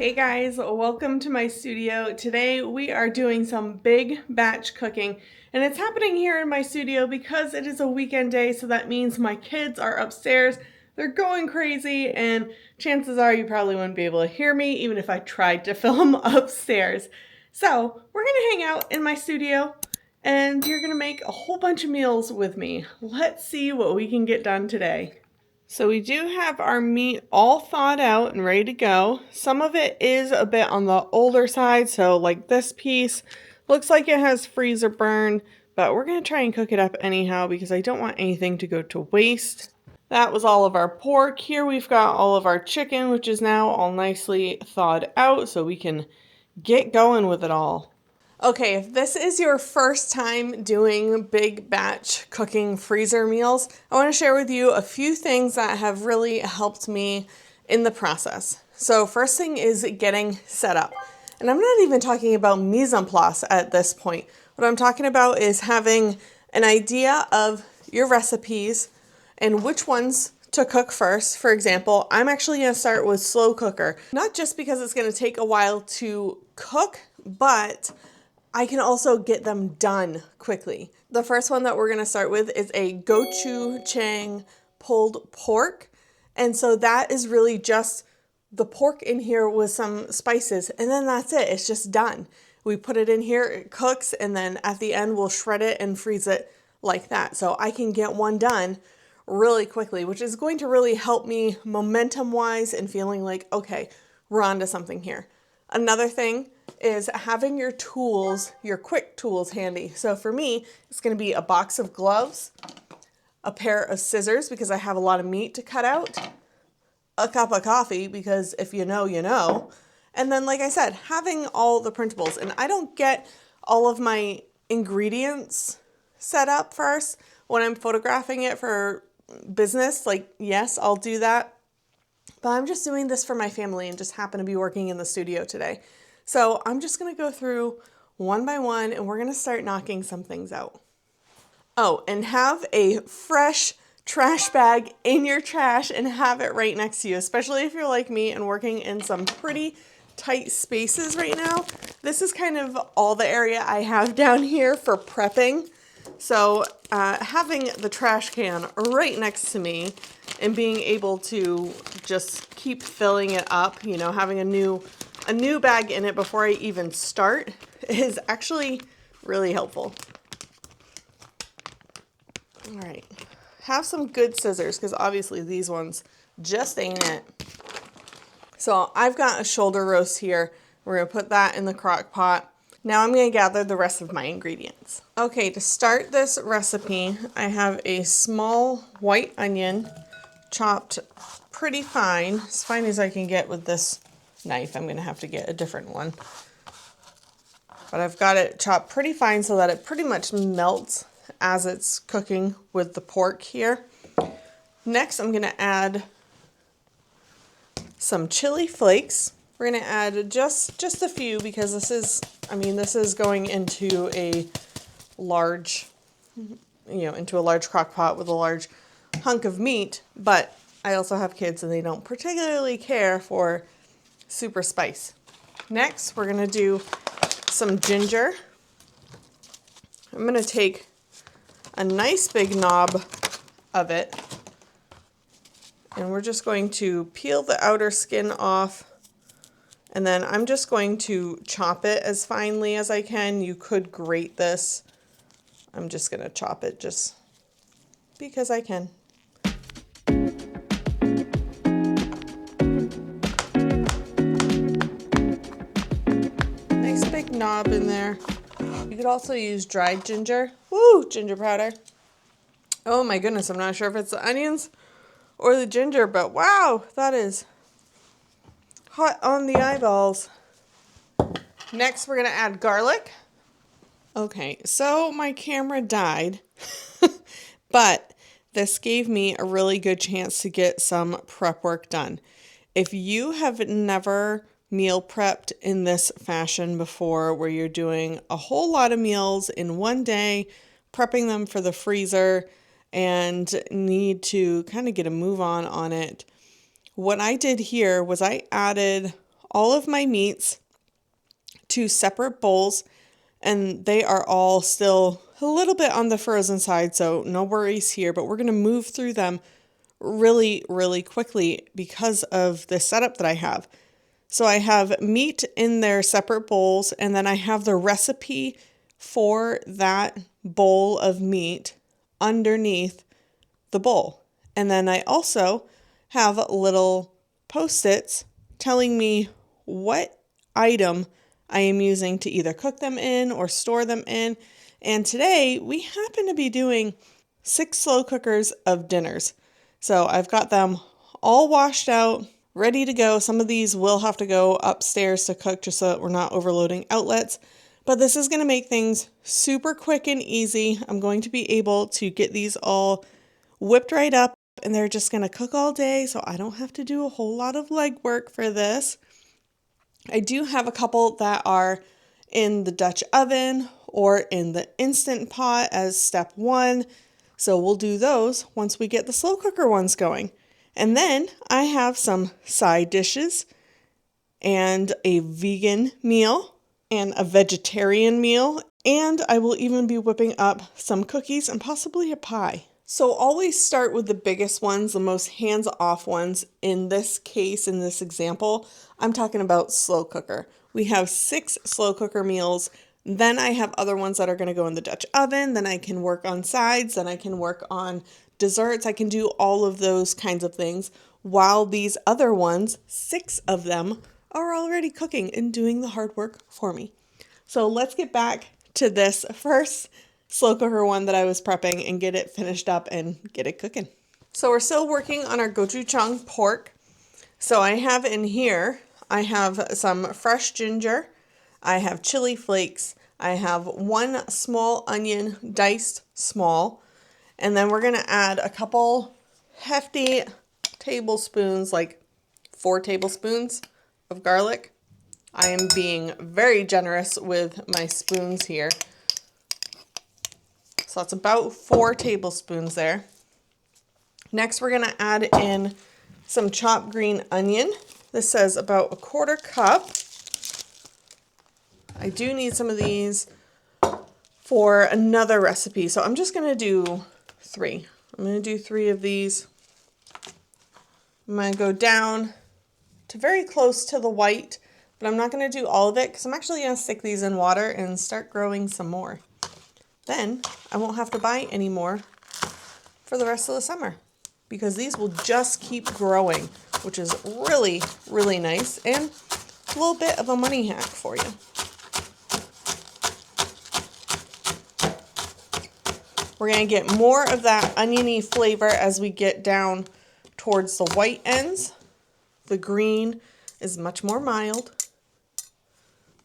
Hey guys, welcome to my studio. Today we are doing some big batch cooking, and it's happening here in my studio because it is a weekend day, so that means my kids are upstairs. They're going crazy, and chances are you probably wouldn't be able to hear me even if I tried to film upstairs. So we're gonna hang out in my studio and you're gonna make a whole bunch of meals with me. Let's see what we can get done today. So we do have our meat all thawed out and ready to go. Some of it is a bit on the older side, so like this piece looks like it has freezer burn, but we're going to try and cook it up anyhow because I don't want anything to go to waste. That was all of our pork. Here we've got all of our chicken, which is now all nicely thawed out, so we can get going with it all. Okay, if this is your first time doing big batch cooking freezer meals, I want to share with you a few things that have really helped me in the process. So first thing is getting set up. And I'm not even talking about mise en place at this point. What I'm talking about is having an idea of your recipes and which ones to cook first. For example, I'm actually going to start with slow cooker, not just because it's going to take a while to cook, but I can also get them done quickly. The first one that we're gonna start with is a Gochujang pulled pork. And so that is really just the pork in here with some spices, and then that's it, it's just done. We put it in here, it cooks, and then at the end we'll shred it and freeze it like that. So I can get one done really quickly, which is going to really help me momentum-wise and feeling like, okay, we're on to something here. Another thing is having your tools, your quick tools handy. So for me, it's going to be a box of gloves, a pair of scissors because I have a lot of meat to cut out, a cup of coffee because if you know, you know. And then, like I said, having all the printables. And I don't get all of my ingredients set up first when I'm photographing it for business. Like, yes, I'll do that. But I'm just doing this for my family and just happen to be working in the studio today. So I'm just going to go through one by one and we're going to start knocking some things out. Oh, and have a fresh trash bag in your trash and have it right next to you, especially if you're like me and working in some pretty tight spaces right now. This is kind of all the area I have down here for prepping. So having the trash can right next to me and being able to just keep filling it up, you know, having a new bag in it before I even start is actually really helpful. All right, have some good scissors because obviously these ones just ain't it. So I've got a shoulder roast here. We're gonna put that in the crock pot. Now I'm going to gather the rest of my ingredients. Okay, to start this recipe, I have a small white onion chopped pretty fine, as fine as I can get with this knife. I'm going to have to get a different one. But I've got it chopped pretty fine so that it pretty much melts as it's cooking with the pork here. Next, I'm going to add some chili flakes. We're going to add just a few because this is going into a large, into a large crock pot with a large hunk of meat, but I also have kids and they don't particularly care for super spice. Next, we're going to do some ginger. I'm going to take a nice big knob of it and we're just going to peel the outer skin off. And then I'm just going to chop it as finely as I can. You could grate this. I'm just going to chop it just because I can. Nice big knob in there. You could also use dried ginger. Woo, ginger powder. Oh my goodness, I'm not sure if it's the onions or the ginger, but wow, that is hot on the eyeballs. Next, we're going to add garlic. Okay, so my camera died, but this gave me a really good chance to get some prep work done. If you have never meal prepped in this fashion before, where you're doing a whole lot of meals in one day, prepping them for the freezer, and need to kind of get a move on it, what I did here was I added all of my meats to separate bowls, and they are all still a little bit on the frozen side, so no worries here, but we're going to move through them really, really quickly because of the setup that I have. So I have meat in their separate bowls, and then I have the recipe for that bowl of meat underneath the bowl. And then I also have little Post-its telling me what item I am using to either cook them in or store them in. And today we happen to be doing 6 slow cookers of dinners. So I've got them all washed out, ready to go. Some of these will have to go upstairs to cook just so that we're not overloading outlets. But this is going to make things super quick and easy. I'm going to be able to get these all whipped right up, and they're just going to cook all day, so I don't have to do a whole lot of legwork for this. I do have a couple that are in the Dutch oven or in the Instant Pot as step 1. So we'll do those once we get the slow cooker ones going. And then I have some side dishes and a vegan meal and a vegetarian meal. And I will even be whipping up some cookies and possibly a pie. So always start with the biggest ones, the most hands-off ones. In this case, in this example, I'm talking about slow cooker. We have 6 slow cooker meals. Then I have other ones that are going to go in the Dutch oven. Then I can work on sides. Then I can work on desserts. I can do all of those kinds of things. While these other ones, 6 of them, are already cooking and doing the hard work for me. So let's get back to this first slow cooker one that I was prepping and get it finished up and get it cooking. So we're still working on our gochujang pork. So I have in here, I have some fresh ginger, I have chili flakes, I have 1 small onion diced small, and then we're going to add a couple hefty tablespoons, like 4 tablespoons of garlic. I am being very generous with my spoons here. So that's about 4 tablespoons there. Next, we're going to add in some chopped green onion. This says about 1/4 cup. I do need some of these for another recipe, so I'm just going to do 3. I'm going to do 3 of these. I'm going to go down to very close to the white, but I'm not going to do all of it because I'm actually going to stick these in water and start growing some more. Then I won't have to buy any more for the rest of the summer because these will just keep growing, which is really, really nice and a little bit of a money hack for you. We're going to get more of that oniony flavor as we get down towards the white ends. The green is much more mild.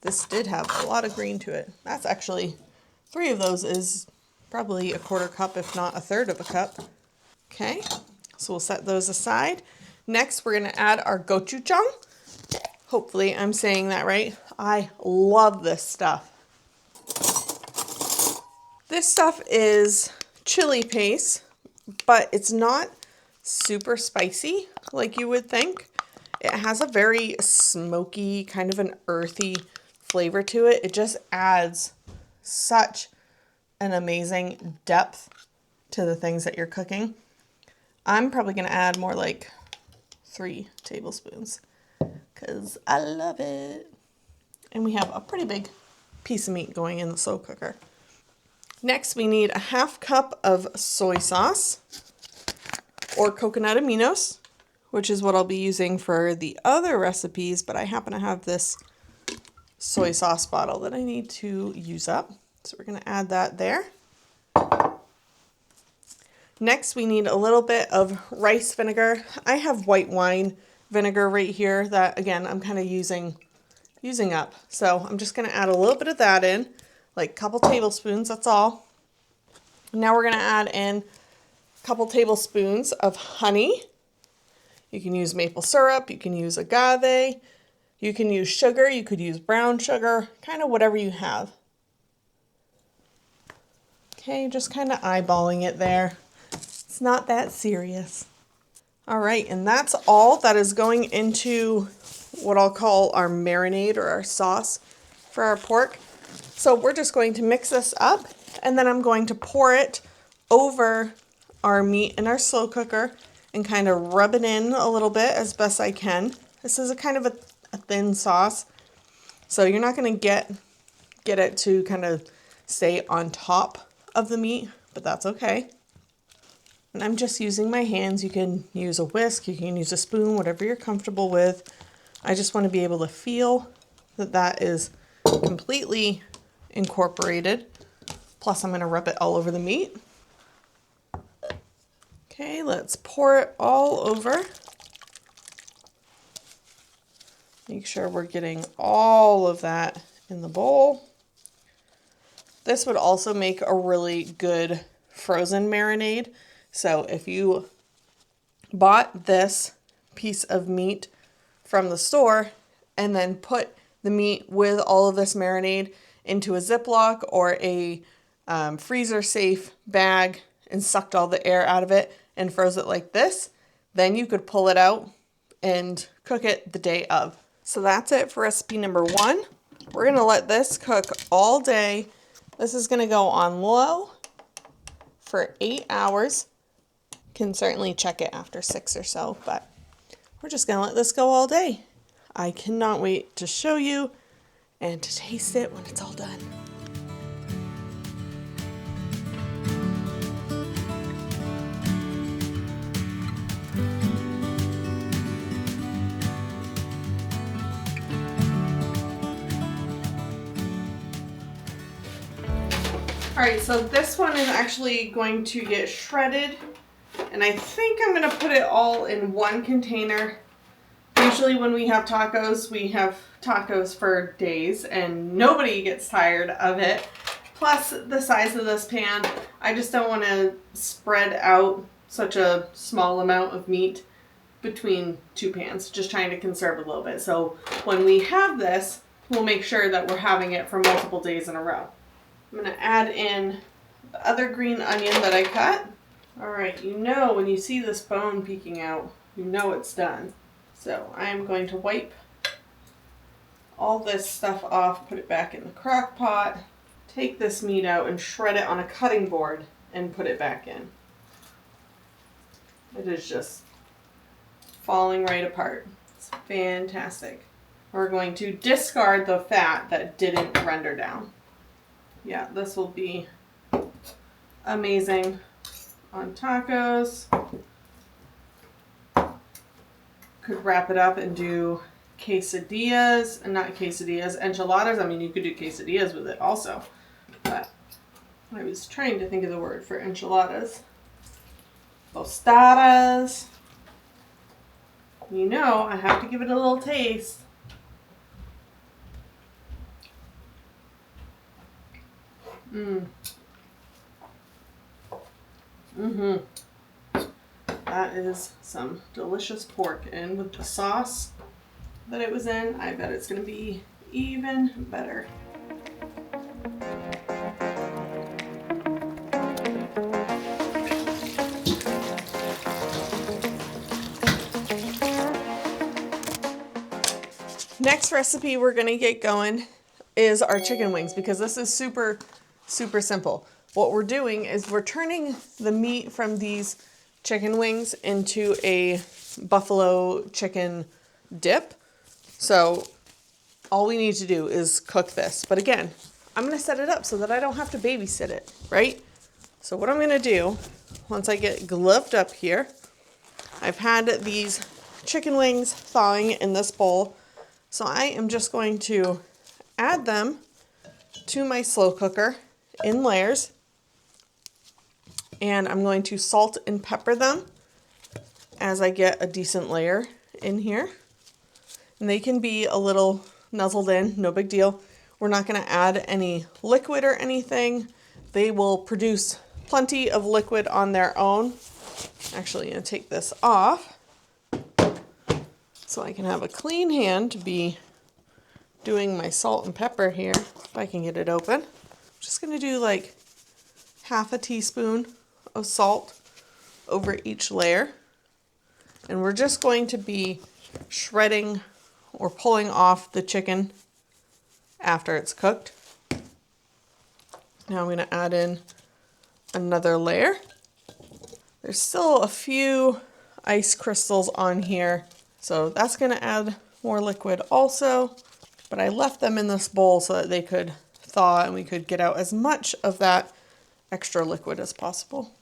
This did have a lot of green to it. That's actually 3 of those is probably 1/4 cup, if not 1/3 of a cup. Okay, so we'll set those aside. Next, we're going to add our gochujang. Hopefully I'm saying that right. I love this stuff. This stuff is chili paste, but it's not super spicy like you would think. It has a very smoky, kind of an earthy flavor to it. It just adds such an amazing depth to the things that you're cooking. I'm probably going to add more like 3 tablespoons because I love it. And we have a pretty big piece of meat going in the slow cooker. Next, we need a 1/2 cup of soy sauce or coconut aminos, which is what I'll be using for the other recipes, but I happen to have this soy sauce bottle that I need to use up. So we're going to add that there. Next, we need a little bit of rice vinegar. I have white wine vinegar right here that, again, I'm kind of using up. So I'm just going to add a little bit of that in, like a couple tablespoons, that's all. Now we're going to add in a couple tablespoons of honey. You can use maple syrup, you can use agave, you can use sugar, you could use brown sugar, kind of whatever you have. Okay, just kind of eyeballing it there. It's not that serious. All right, and that's all that is going into what I'll call our marinade or our sauce for our pork. So we're just going to mix this up, and then I'm going to pour it over our meat in our slow cooker and kind of rub it in a little bit as best I can. This is a kind of a thin sauce, so you're not going to get it to kind of stay on top of the meat, but that's okay. And I'm just using my hands. You can use a whisk, you can use a spoon, whatever you're comfortable with. I just want to be able to feel that that is completely incorporated. Plus I'm going to rub it all over the meat. Okay, let's pour it all over. Make sure we're getting all of that in the bowl. This would also make a really good frozen marinade. So if you bought this piece of meat from the store and then put the meat with all of this marinade into a Ziploc or a freezer safe bag and sucked all the air out of it and froze it like this, then you could pull it out and cook it the day of. So that's it for recipe number 1. We're going to let this cook all day. This is going to go on low for 8 hours. Can certainly check it after 6 or so, but we're just going to let this go all day. I cannot wait to show you and to taste it when it's all done. Alright, so this one is actually going to get shredded, and I think I'm going to put it all in one container. Usually when we have tacos for days, and nobody gets tired of it. Plus, the size of this pan, I just don't want to spread out such a small amount of meat between 2 pans, just trying to conserve a little bit. So when we have this, we'll make sure that we're having it for multiple days in a row. I'm going to add in the other green onion that I cut. Alright, you know when you see this bone peeking out, you know it's done. So I'm going to wipe all this stuff off, put it back in the crock pot, take this meat out and shred it on a cutting board and put it back in. It is just falling right apart. It's fantastic. We're going to discard the fat that didn't render down. Yeah, this will be amazing on tacos. Could wrap it up and do quesadillas, and not quesadillas, enchiladas. I mean, you could do quesadillas with it also, but I was trying to think of the word for enchiladas. Tostadas. You know, I have to give it a little taste. That is some delicious pork, and with the sauce that it was in, I bet it's going to be even better. Next recipe we're going to get going is our chicken wings, because this is super simple. What we're doing is we're turning the meat from these chicken wings into a buffalo chicken dip. So all we need to do is cook this. But again, I'm going to set it up so that I don't have to babysit it, right? So what I'm going to do, once I get gloved up here, I've had these chicken wings thawing in this bowl. So I am just going to add them to my slow cooker in layers, and I'm going to salt and pepper them as I get a decent layer in here. And they can be a little nuzzled in, no big deal. We're not going to add any liquid or anything. They will produce plenty of liquid on their own. Actually, I'm going to take this off so I can have a clean hand to be doing my salt and pepper here, if I can get it open. I'm just going to do like half a teaspoon of salt over each layer. And we're just going to be shredding or pulling off the chicken after it's cooked. Now I'm going to add in another layer. There's still a few ice crystals on here, so that's going to add more liquid also, but I left them in this bowl so that they could thaw and we could get out as much of that extra liquid as possible.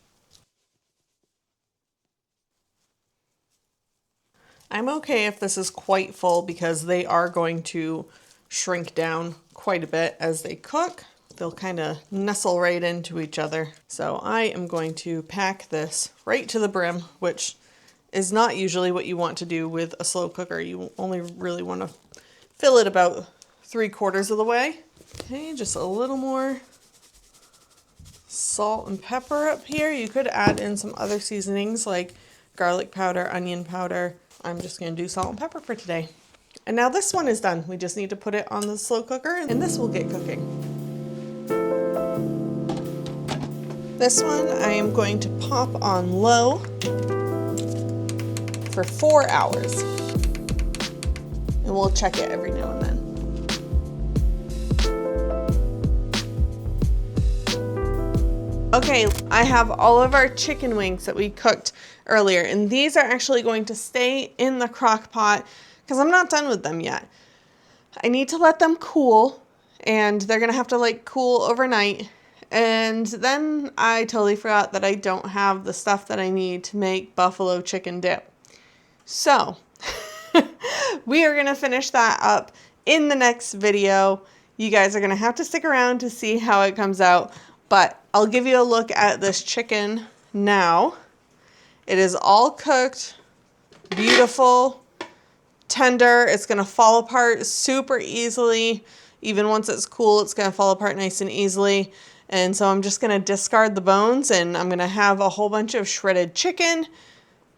I'm okay if this is quite full because they are going to shrink down quite a bit as they cook. They'll kind of nestle right into each other. So I am going to pack this right to the brim, which is not usually what you want to do with a slow cooker. You only really want to fill it about 3/4 of the way. Okay, just a little more salt and pepper up here. You could add in some other seasonings like garlic powder, onion powder. I'm just going to do salt and pepper for today. And now this one is done. We just need to put it on the slow cooker and this will get cooking. This one I am going to pop on low for 4 hours. And we'll check it every now and then. Okay, I have all of our chicken wings that we cooked earlier, and these are actually going to stay in the crock pot because I'm not done with them yet. I need to let them cool, and they're gonna have to like cool overnight. And then I totally forgot that I don't have the stuff that I need to make buffalo chicken dip. So we are gonna finish that up in the next video. You guys are gonna have to stick around to see how it comes out, but I'll give you a look at this chicken now. It is all cooked, beautiful, tender. It's gonna fall apart super easily. Even once it's cool, it's gonna fall apart nice and easily. And so I'm just gonna discard the bones and I'm gonna have a whole bunch of shredded chicken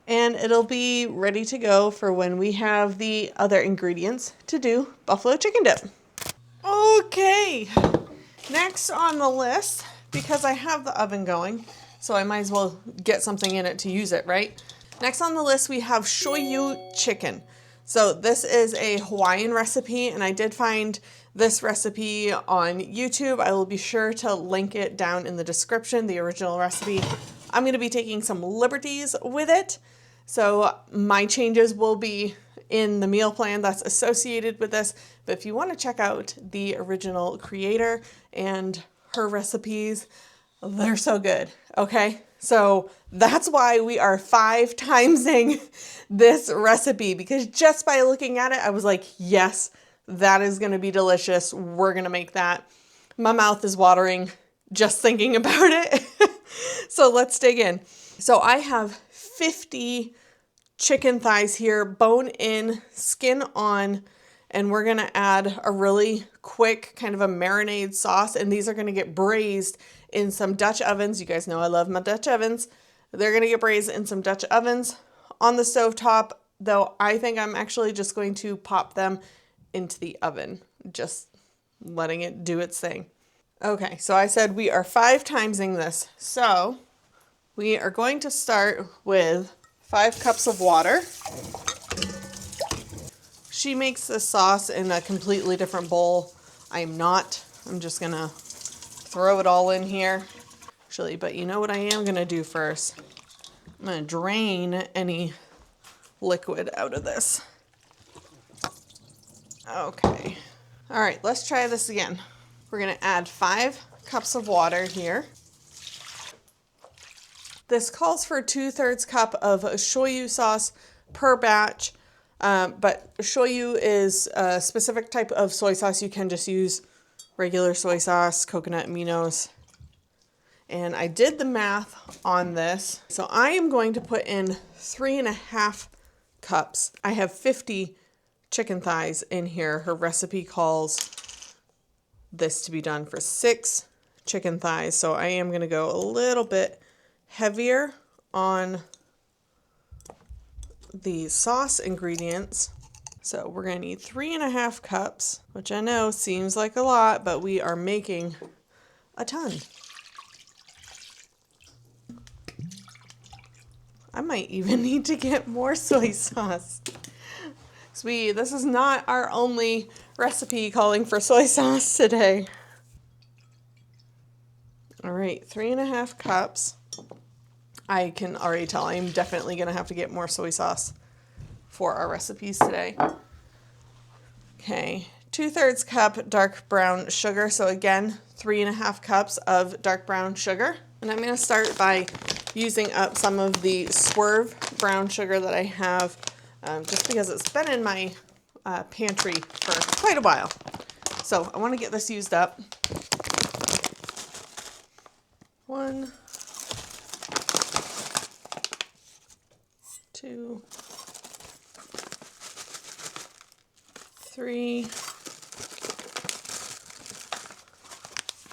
and it'll be ready to go for when we have the other ingredients to do buffalo chicken dip. Okay, next on the list, because I have the oven going, so I might as well get something in it to use it, right? Next on the list, we have Shoyu Chicken. So this is a Hawaiian recipe, and I did find this recipe on YouTube. I will be sure to link it down in the description, the original recipe. I'm going to be taking some liberties with it. So my changes will be in the meal plan that's associated with this. But if you want to check out the original creator and her recipes, they're so good. Okay. So that's why we are 5-timesing this recipe, because just by looking at it, I was like, yes, that is going to be delicious. We're going to make that. My mouth is watering just thinking about it. So let's dig in. So I have 50 chicken thighs here, bone in, skin on, and we're going to add a really quick kind of a marinade sauce. And these are going to get braised in some Dutch ovens. You guys know I love my Dutch ovens. They're going to get braised in some Dutch ovens on the stovetop, though I think I'm actually just going to pop them into the oven, just letting it do its thing. Okay, so I said we are 5-timesing this. So we are going to start with 5 cups of water. She makes the sauce in a completely different bowl. I'm not. I'm just gonna throw it all in here. Actually, but you know what I am gonna do first? I'm gonna drain any liquid out of this. Okay. All right, let's try this again. We're gonna add 5 cups of water here. This calls for 2/3 cup of shoyu sauce per batch, but shoyu is a specific type of soy sauce. You can just use regular soy sauce, coconut aminos. And I did the math on this. So I am going to put in 3.5 cups. I have 50 chicken thighs in here. Her recipe calls this to be done for 6 chicken thighs. So I am going to go a little bit heavier on the sauce ingredients. So we're going to need 3.5 cups, which I know seems like a lot, but we are making a ton. I might even need to get more soy sauce. This is not our only recipe calling for soy sauce today. All right, 3.5 cups. I can already tell I'm definitely going to have to get more soy sauce for our recipes today. Okay, 2/3 cup dark brown sugar. So again, 3.5 cups of dark brown sugar. And I'm going to start by using up some of the Swerve brown sugar that I have, just because it's been in my pantry for quite a while. So I want to get this used up. 1, 2, 3,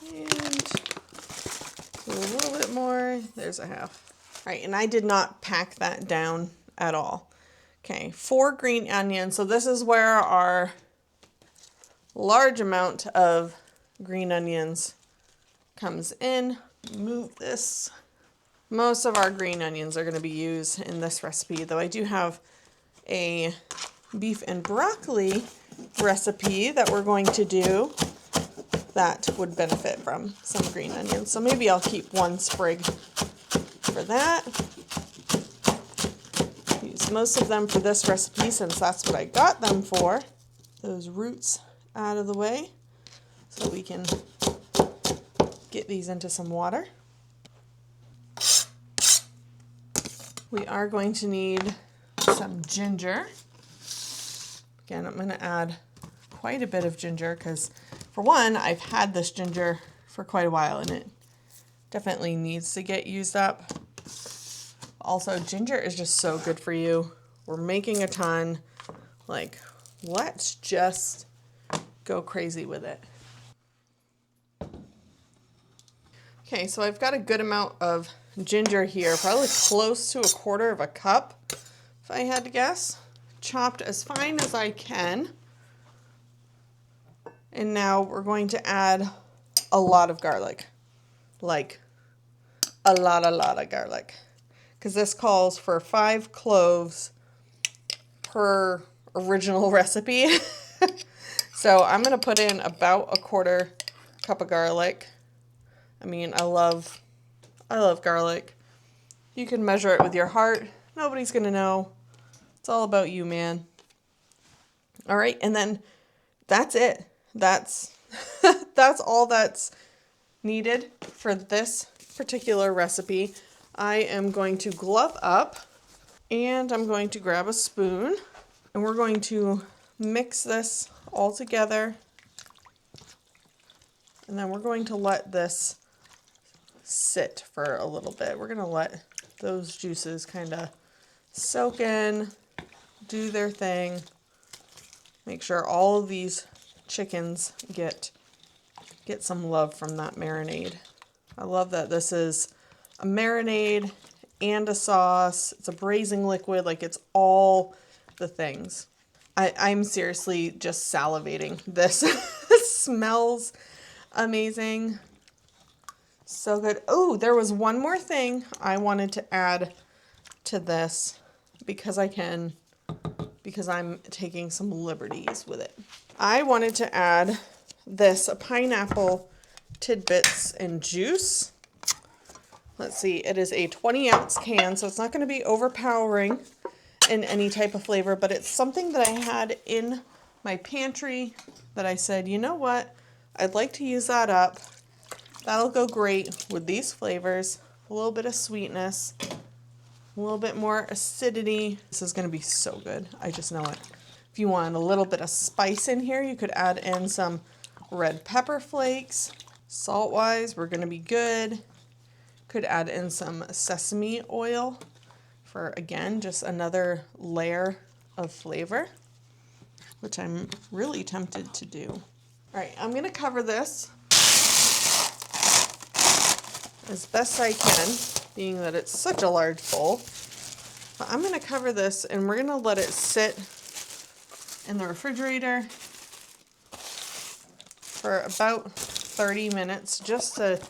and a little bit more. There's a half. All right, and I did not pack that down at all. Okay, 4 green onions. So this is where our large amount of green onions comes in. Move this. Most of our green onions are going to be used in this recipe, though I do have a beef and broccoli recipe that we're going to do that would benefit from some green onions. So maybe I'll keep 1 sprig for that. Use most of them for this recipe since that's what I got them for. Those roots out of the way so we can get these into some water. We are going to need some ginger. Again, I'm going to add quite a bit of ginger because, for one, I've had this ginger for quite a while and it definitely needs to get used up. Also, ginger is just so good for you. We're making a ton. Like, let's just go crazy with it. Okay, so I've got a good amount of ginger here, probably close to 1/4 cup, if I had to guess. Chopped as fine as I can. And now we're going to add a lot of garlic. Like, a lot of garlic. Because this calls for 5 cloves per original recipe. So I'm going to put in about 1/4 cup of garlic. I mean, I love garlic. You can measure it with your heart. Nobody's going to know. It's all about you, man. All right, and then that's it. That's all that's needed for this particular recipe. I am going to glove up and I'm going to grab a spoon and we're going to mix this all together. And then we're going to let this sit for a little bit. We're going to let those juices kind of soak in, do their thing. Make sure all of these chickens get some love from that marinade. I love that this is a marinade and a sauce. It's a braising liquid, like it's all the things. I'm seriously just salivating. This smells amazing. So good. Oh, there was one more thing I wanted to add to this because I'm taking some liberties with it. I wanted to add this pineapple tidbits and juice. Let's see, it is a 20-ounce can, so it's not going to be overpowering in any type of flavor, but it's something that I had in my pantry that I said, you know what, I'd like to use that up. That'll go great with these flavors. A little bit of sweetness, a little bit more acidity. This is going to be so good. I just know it. If you want a little bit of spice in here, you could add in some red pepper flakes. Salt-wise, we're going to be good. Could add in some sesame oil for, again, just another layer of flavor, which I'm really tempted to do. All right, I'm going to cover this as best I can, being that it's such a large bowl. But I'm going to cover this and we're going to let it sit in the refrigerator for about 30 minutes just to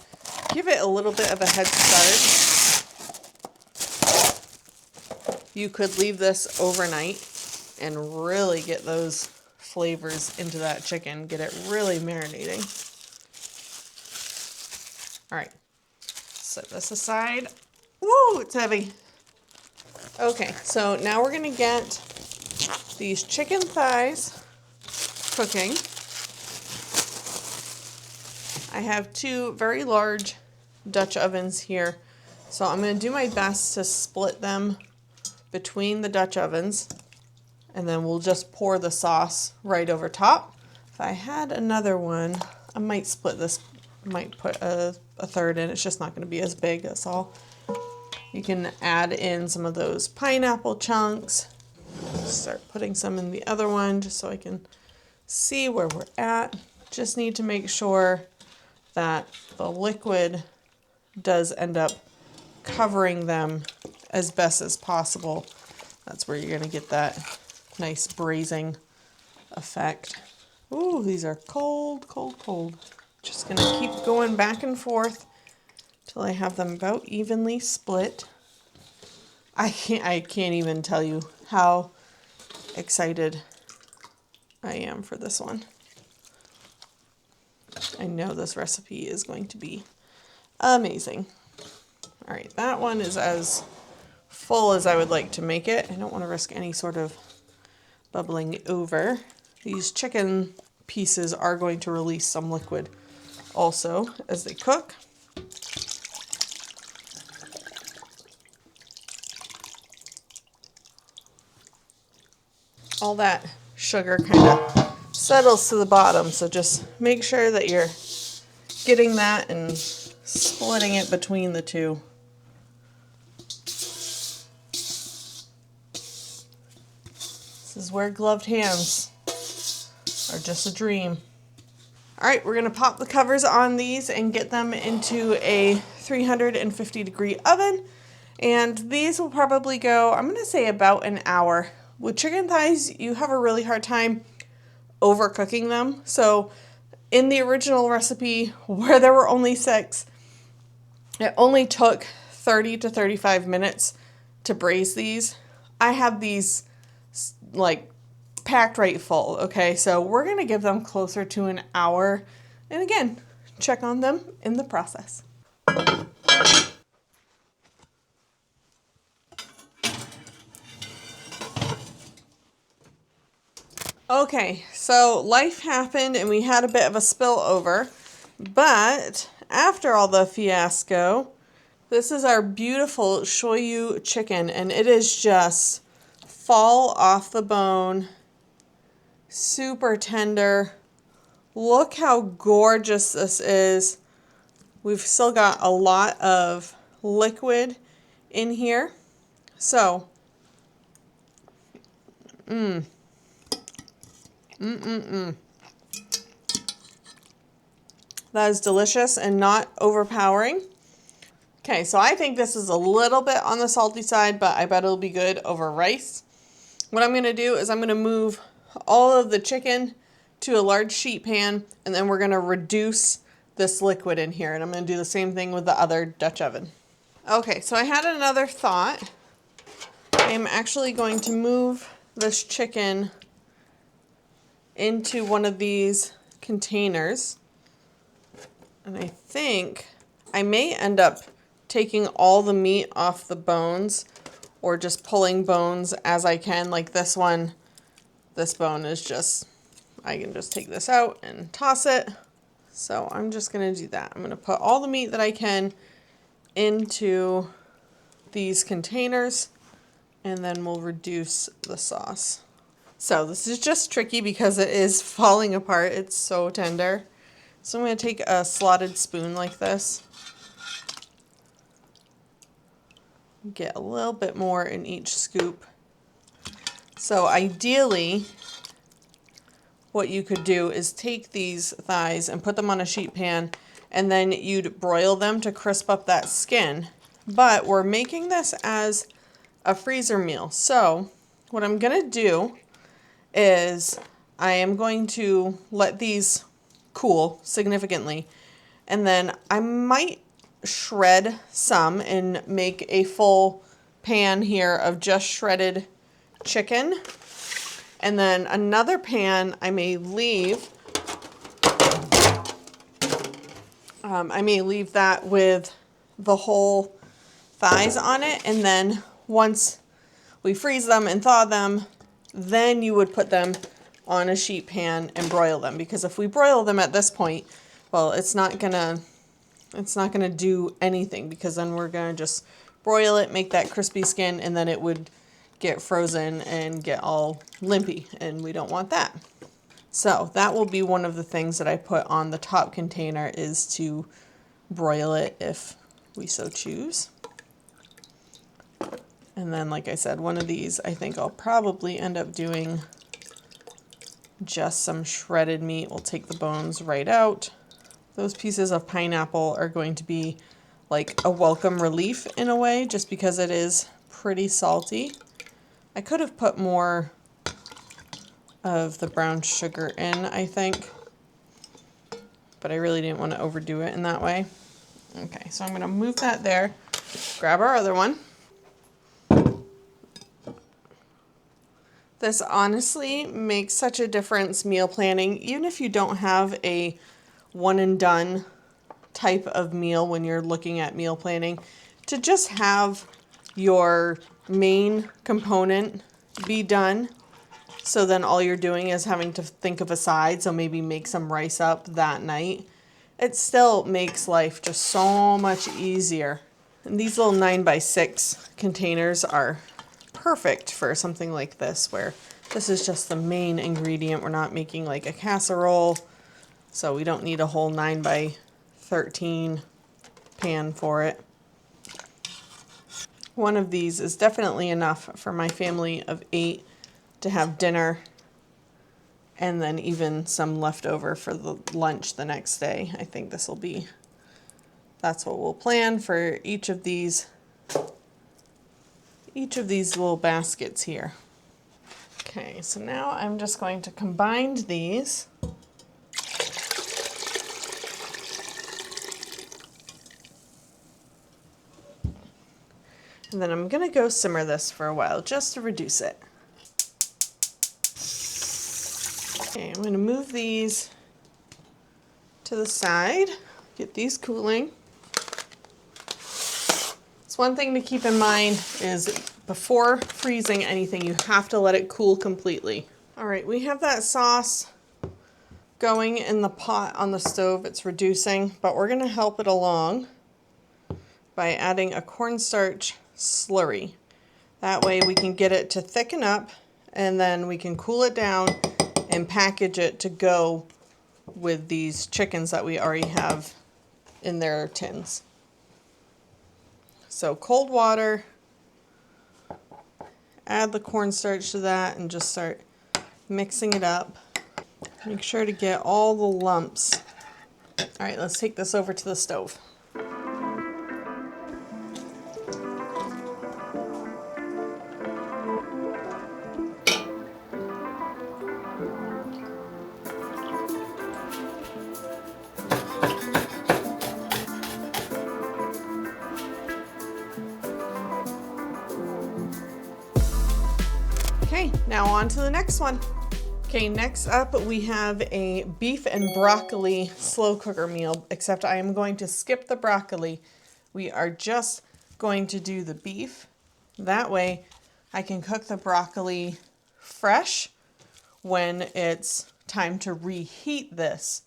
give it a little bit of a head start. You could leave this overnight and really get those flavors into that chicken. Get it really marinating. All right, set this aside. Woo, it's heavy. Okay, so now we're gonna get these chicken thighs cooking. I have 2 very large Dutch ovens here, so I'm gonna do my best to split them between the Dutch ovens, and then we'll just pour the sauce right over top. If I had another one, I might split this, might put a third in. It's just not gonna be as big, that's all. You can add in some of those pineapple chunks. Start putting some in the other one just so I can see where we're at. Just need to make sure that the liquid does end up covering them as best as possible. That's where you're gonna get that nice braising effect. Ooh, these are cold, cold, cold. Just gonna keep going back and forth till I have them about evenly split. I can't even tell you how excited I am for this one. I know this recipe is going to be amazing. All right, that one is as full as I would like to make it. I don't want to risk any sort of bubbling over. These chicken pieces are going to release some liquid also as they cook. All that sugar kind of settles to the bottom, so just make sure that you're getting that and splitting it between the 2. This is where gloved hands are just a dream. All right, we're gonna pop the covers on these and get them into a 350-degree oven. And these will probably go, I'm gonna say about an hour. With chicken thighs, you have a really hard time overcooking them. So in the original recipe where there were only 6, it only took 30 to 35 minutes to braise these. I have these like packed right full, okay? So we're gonna give them closer to an hour. And again, check on them in the process. Okay, so life happened and we had a bit of a spillover, but after all the fiasco, this is our beautiful Shoyu chicken, and it is just fall off the bone, super tender. Look how gorgeous this is. We've still got a lot of liquid in here. So, that is delicious and not overpowering. Okay, so I think this is a little bit on the salty side, but I bet it'll be good over rice. What I'm going to do is I'm going to move all of the chicken to a large sheet pan, and then we're going to reduce this liquid in here. And I'm going to do the same thing with the other Dutch oven. Okay, so I had another thought. I'm actually going to move this chicken into one of these containers. And I think I may end up taking all the meat off the bones or just pulling bones as I can. Like this one, this bone is just, I can just take this out and toss it. So I'm just gonna do that. I'm gonna put all the meat that I can into these containers, and then we'll reduce the sauce. So this is just tricky because it is falling apart. It's so tender. So I'm going to take a slotted spoon like this. Get a little bit more in each scoop. So ideally, what you could do is take these thighs and put them on a sheet pan, and then you'd broil them to crisp up that skin. But we're making this as a freezer meal. So what I'm going to do is I am going to let these cool significantly, and then I might shred some and make a full pan here of just shredded chicken. And then another pan I may leave. I may leave that with the whole thighs on it, and then once we freeze them and thaw them, then you would put them on a sheet pan and broil them, because if we broil them at this point, well, it's not gonna do anything, because then we're gonna just broil it, make that crispy skin, and then it would get frozen and get all limpy, and we don't want that. So that will be one of the things that I put on the top container, is to broil it if we so choose. And then, like I said, one of these I think I'll probably end up doing just some shredded meat. We'll take the bones right out. Those pieces of pineapple are going to be like a welcome relief in a way, just because it is pretty salty. I could have put more of the brown sugar in, I think, but I really didn't want to overdo it in that way. Okay, so I'm going to move that there, grab our other one. This honestly makes such a difference meal planning, even if you don't have a one and done type of meal when you're looking at meal planning, to just have your main component be done. So then all you're doing is having to think of a side, so maybe make some rice up that night. It still makes life just so much easier. And these little 9x6 containers are perfect for something like this, where this is just the main ingredient. We're not making like a casserole, so we don't need a whole 9x13 pan for it. One of these is definitely enough for my family of 8 to have dinner, and then even some leftover for the lunch the next day. I think this will be, that's what we'll plan for each of these little baskets here. Okay, so now I'm just going to combine these. And then I'm gonna go simmer this for a while just to reduce it. Okay, I'm gonna move these to the side, get these cooling. So one thing to keep in mind is before freezing anything, you have to let it cool completely. All right, we have that sauce going in the pot on the stove. It's reducing, but we're gonna help it along by adding a cornstarch slurry. That way we can get it to thicken up, and then we can cool it down and package it to go with these chickens that we already have in their tins. So cold water, add the cornstarch to that, and just start mixing it up. Make sure to get all the lumps. All right, let's take this over to the stove. Okay, now on to the next one. Okay, next up we have a beef and broccoli slow cooker meal, except I am going to skip the broccoli. We are just going to do the beef. That way I can cook the broccoli fresh when it's time to reheat this.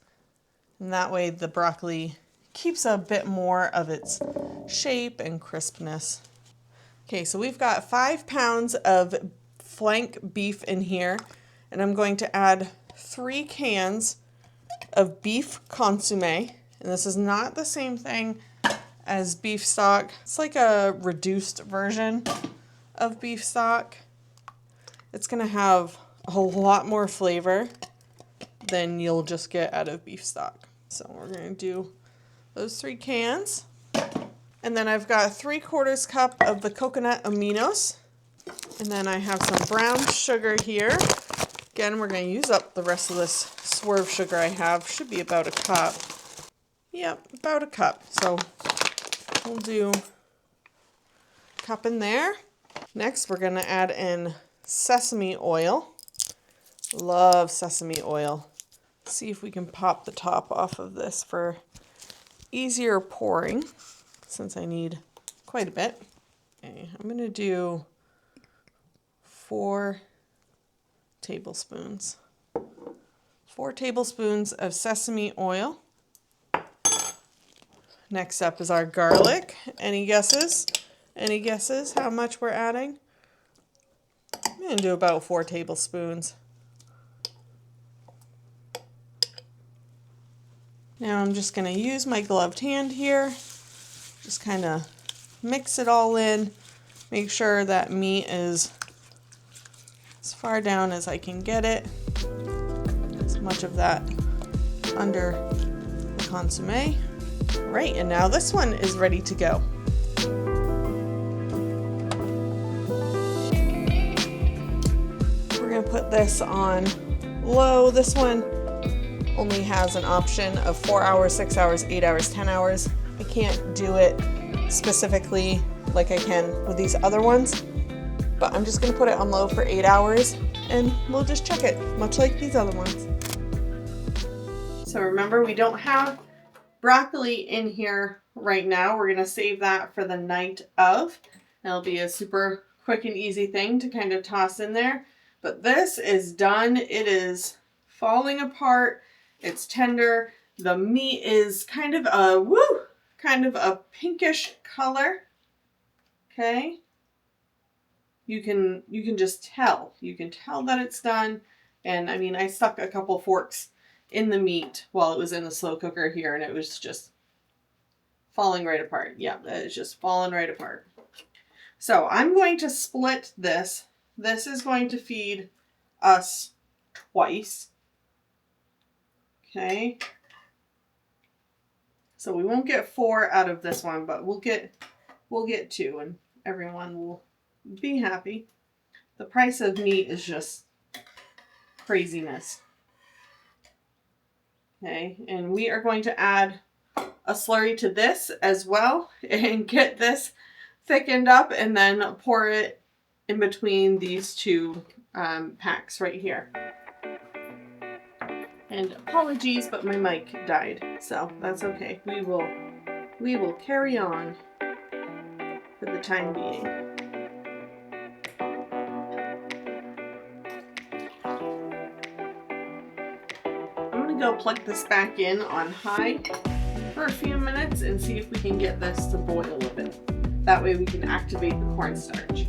And that way the broccoli keeps a bit more of its shape and crispness. Okay, so we've got 5 pounds of flank beef in here, and I'm going to add 3 cans of beef consomme. And this is not the same thing as beef stock. It's like a reduced version of beef stock. It's gonna have a lot more flavor than you'll just get out of beef stock. So we're gonna do those 3 cans. And then I've got 3/4 cup of the coconut aminos. And then I have some brown sugar here. Again, we're going to use up the rest of this swerve sugar I have. Should be about a cup. Yep, about a cup. So we'll do a cup in there. Next, we're going to add in sesame oil. Love sesame oil. Let's see if we can pop the top off of this for easier pouring, since I need quite a bit. Okay, I'm going to do 4 tablespoons. 4 tablespoons of sesame oil. Next up is our garlic. Any guesses? Any guesses how much we're adding? I'm going to do about 4 tablespoons. Now I'm just going to use my gloved hand here. Just kind of mix it all in. Make sure that meat is as far down as I can get it. As much of that under the consommé. Right, and now this one is ready to go. We're going to put this on low. This one only has an option of 4 hours, 6 hours, 8 hours, 10 hours. I can't do it specifically like I can with these other ones, but I'm just going to put it on low for 8 hours and we'll just check it, much like these other ones. So remember, we don't have broccoli in here right now. We're going to save that for the night of. That'll be a super quick and easy thing to kind of toss in there. But this is done. It is falling apart. It's tender. The meat is kind of a pinkish color. Okay. You can just tell. You can tell that it's done. And I mean, I stuck a couple forks in the meat while it was in the slow cooker here, and it was just falling right apart. Yeah, that is just falling right apart. So I'm going to split this. This is going to feed us twice. Okay. So we won't get 4 out of this one, but we'll get 2, and everyone will be happy. The price of meat is just craziness. Okay, and we are going to add a slurry to this as well and get this thickened up and then pour it in between these 2 packs right here. And apologies, but my mic died, so that's okay. We will carry on for the time being. Go plug this back in on high for a few minutes and see if we can get this to boil a bit. That way we can activate the cornstarch.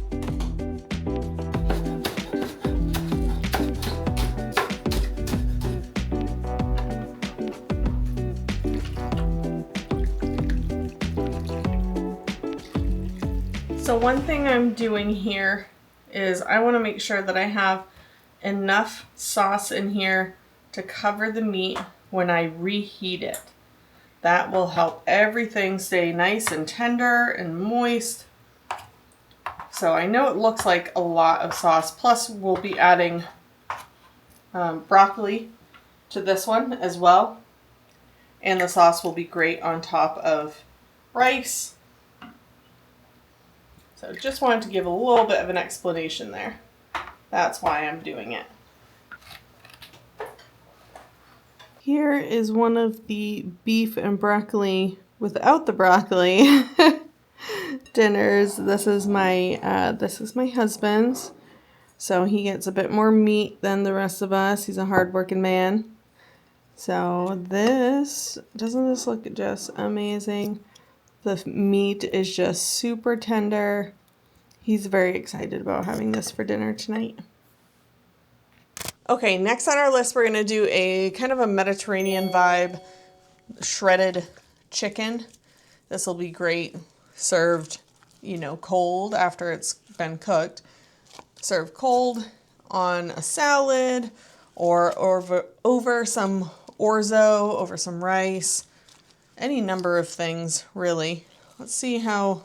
So one thing I'm doing here is I want to make sure that I have enough sauce in here to cover the meat when I reheat it. That will help everything stay nice and tender and moist. So I know it looks like a lot of sauce, plus we'll be adding broccoli to this one as well. And the sauce will be great on top of rice. So just wanted to give a little bit of an explanation there. That's why I'm doing it. Here is one of the beef and broccoli without the broccoli dinners. This is my husband's. So he gets a bit more meat than the rest of us. He's a hardworking man. So doesn't this look just amazing? The meat is just super tender. He's very excited about having this for dinner tonight. Okay, next on our list, we're going to do a kind of a Mediterranean vibe shredded chicken. This will be great served, cold after it's been cooked. Served cold on a salad or over some orzo, over some rice, any number of things, really. Let's see how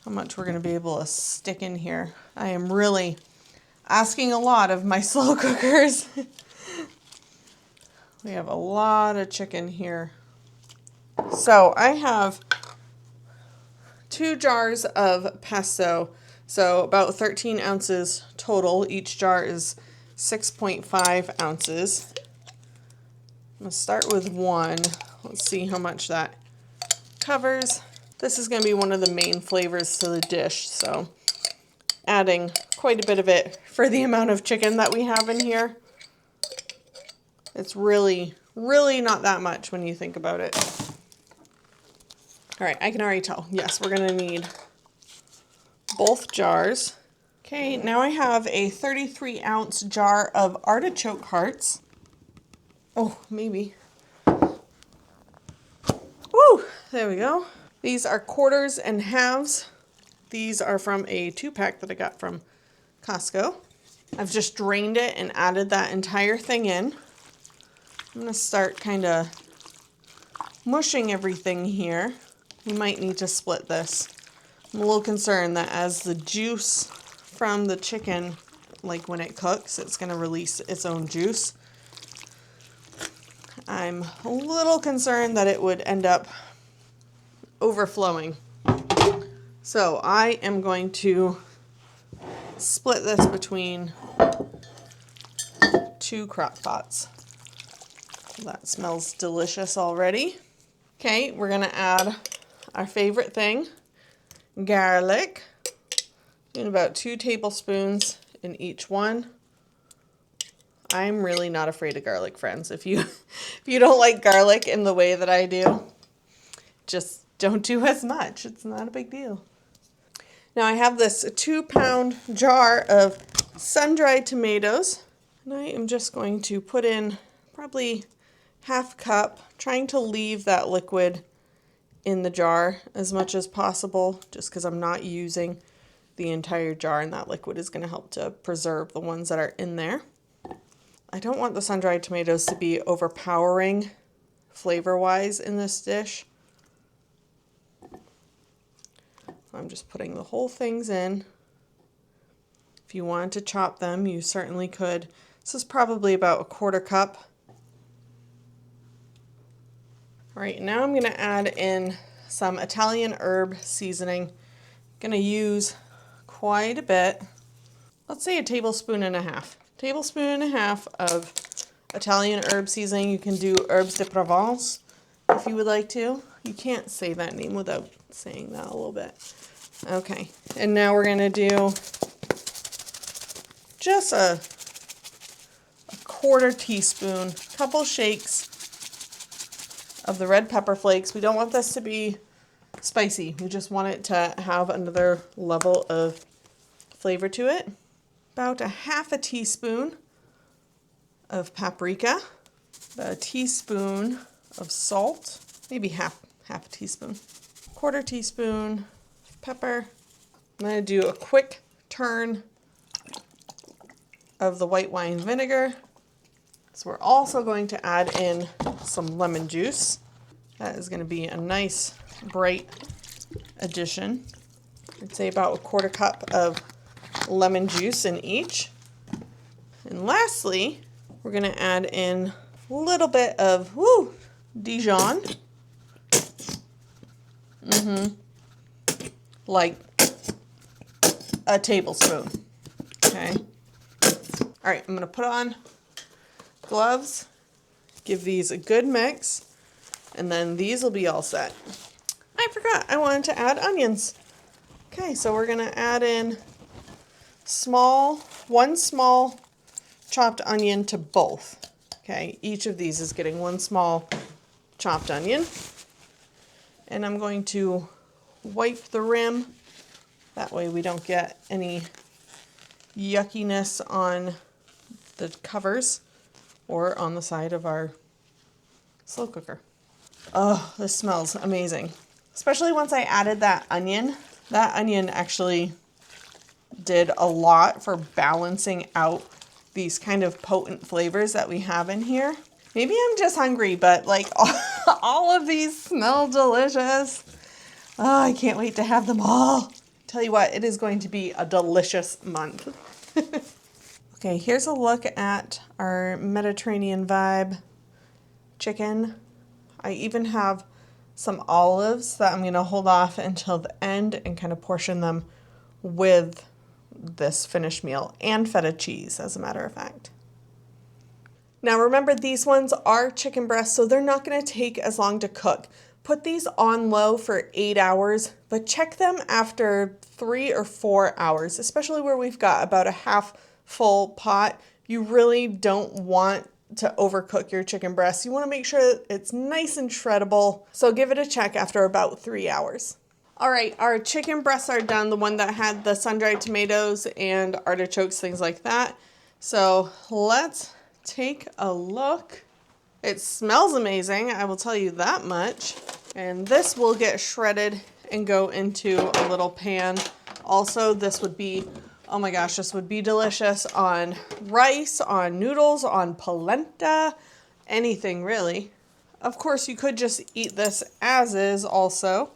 much we're going to be able to stick in here. I am really asking a lot of my slow cookers. We have a lot of chicken here. So I have 2 jars of pesto, so about 13 ounces total. Each jar is 6.5 ounces. I'm going to start with one. Let's see how much that covers. This is going to be one of the main flavors to the dish, so adding quite a bit of it for the amount of chicken that we have in here. It's really not that much when you think about it. All right, I can already tell. Yes, we're going to need both jars. Okay, now I have a 33-ounce jar of artichoke hearts. Oh, maybe. Woo! There we go. These are quarters and halves. These are from a 2-pack that I got from Costco. I've just drained it and added that entire thing in. I'm going to start kind of mushing everything here. You might need to split this. I'm a little concerned that as the juice from the chicken, like when it cooks, it's going to release its own juice. I'm a little concerned that it would end up overflowing. So I am going to split this between 2 crock pots. That smells delicious already. Okay, we're going to add our favorite thing, garlic. Doing about 2 tablespoons in each one. I'm really not afraid of garlic, friends. If you don't like garlic in the way that I do, just don't do as much. It's not a big deal. Now I have this 2-pound jar of sun-dried tomatoes, and I am just going to put in probably half cup, trying to leave that liquid in the jar as much as possible, just because I'm not using the entire jar, and that liquid is going to help to preserve the ones that are in there. I don't want the sun-dried tomatoes to be overpowering flavor-wise in this dish. I'm just putting the whole things in. If you wanted to chop them, you certainly could. This is probably about a 1/4 cup. All right, now I'm going to add in some Italian herb seasoning. I'm going to use quite a bit. Let's say a tablespoon and a half. Tablespoon and a half of Italian herb seasoning. You can do herbes de Provence if you would like to. You can't say that name without saying that a little bit. Okay, and now we're going to do just a 1/4 teaspoon, couple shakes of the red pepper flakes. We don't want this to be spicy. We just want it to have another level of flavor to it. About a 1/2 teaspoon of paprika, about a teaspoon of salt, maybe half a teaspoon, 1/4 teaspoon of pepper. I'm going to do a quick turn of the white wine vinegar. So we're also going to add in some lemon juice. That is going to be a nice bright addition. I'd say about a 1/4 cup of lemon juice in each. And lastly, we're going to add in a little bit of Dijon. Like a tablespoon. Okay. All right, I'm going to put on gloves, give these a good mix, and then these will be all set. I forgot, I wanted to add onions. Okay, so we're going to add in one small chopped onion to both. Okay, each of these is getting one small chopped onion. And I'm going to wipe the rim. That way we don't get any yuckiness on the covers or on the side of our slow cooker. Oh, this smells amazing. Especially once I added that onion. That onion actually did a lot for balancing out these kind of potent flavors that we have in here. Maybe I'm just hungry, but like all of these smell delicious. Oh, I can't wait to have them all. Tell you what, it is going to be a delicious month. Okay, here's a look at our Mediterranean vibe chicken. I even have some olives that I'm going to hold off until the end and kind of portion them with this finished meal, and feta cheese, as a matter of fact. Now remember, these ones are chicken breasts, so they're not going to take as long to cook. Put these on low for 8 hours, but check them after 3 or 4 hours, especially where we've got about a half full pot. You really don't want to overcook your chicken breast. You want to make sure it's nice and shreddable, so give it a check after about 3 hours. All right, our chicken breasts are done, the one that had the sun-dried tomatoes and artichokes, things like that. So let's take a look. It smells amazing, I will tell you that much. And this will get shredded and go into a little pan. Also, this would be, oh my gosh, this would be delicious on rice, on noodles, on polenta, anything really. Of course, you could just eat this as is also.